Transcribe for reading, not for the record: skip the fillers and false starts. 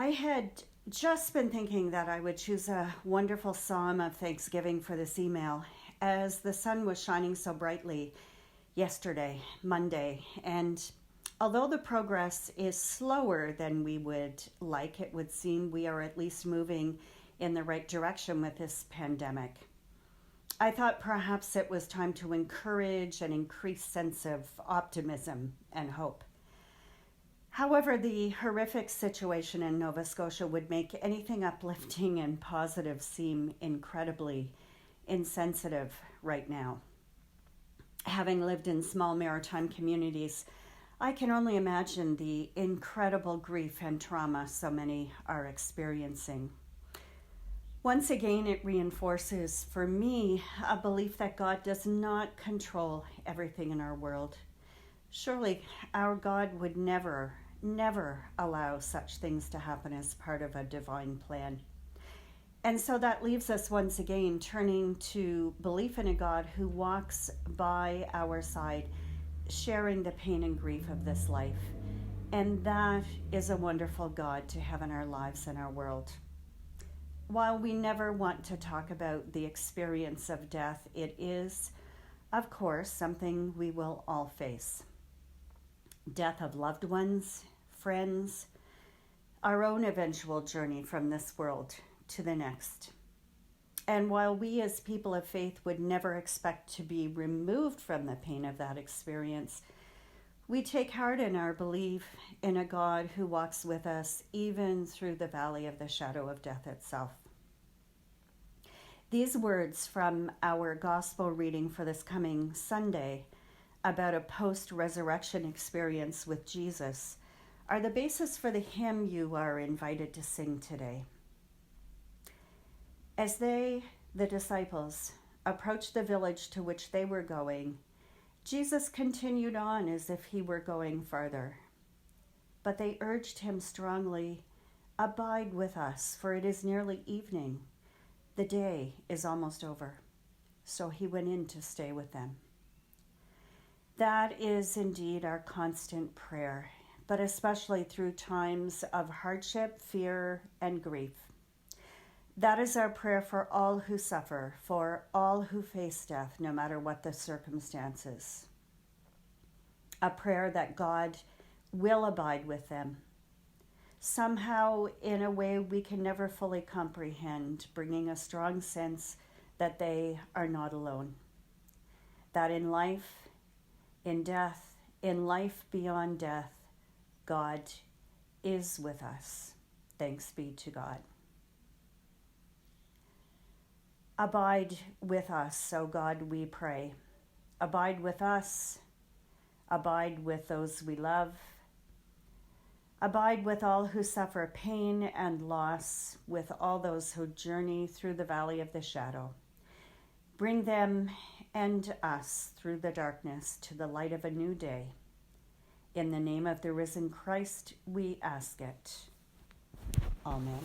I had just been thinking that I would choose a wonderful psalm of thanksgiving for this email as the sun was shining so brightly yesterday, Monday, and although the progress is slower than we would like, it would seem we are at least moving in the right direction with this pandemic. I thought perhaps it was time to encourage an increased sense of optimism and hope. However, the horrific situation in Nova Scotia would make anything uplifting and positive seem incredibly insensitive right now. Having lived in small maritime communities, I can only imagine the incredible grief and trauma so many are experiencing. Once again, it reinforces for me a belief that God does not control everything in our world. Surely our God would never allow such things to happen as part of a divine plan. And so that leaves us once again turning to belief in a God who walks by our side, sharing the pain and grief of this life. And that is a wonderful God to have in our lives and our world. While we never want to talk about the experience of death, it is, of course, something we will all face. Death of loved ones, friends, our own eventual journey from this world to the next. And while we as people of faith would never expect to be removed from the pain of that experience, we take heart in our belief in a God who walks with us even through the valley of the shadow of death itself. These words from our gospel reading for this coming Sunday about a post-resurrection experience with Jesus are the basis for the hymn you are invited to sing today. As they, the disciples, approached the village to which they were going, Jesus continued on as if he were going farther. But they urged him strongly, "Abide with us, for it is nearly evening. The day is almost over." So he went in to stay with them. That is indeed our constant prayer, but especially through times of hardship, fear, and grief. That is our prayer for all who suffer, for all who face death, no matter what the circumstances. A prayer that God will abide with them, somehow in a way we can never fully comprehend, bringing a strong sense that they are not alone. That in life, in death, in life beyond death, God is with us. Thanks be to God. Abide with us, O God, we pray. Abide with us. Abide with those we love. Abide with all who suffer pain and loss, with all those who journey through the valley of the shadow. Bring them and us through the darkness to the light of a new day. In the name of the risen Christ, we ask it. Amen.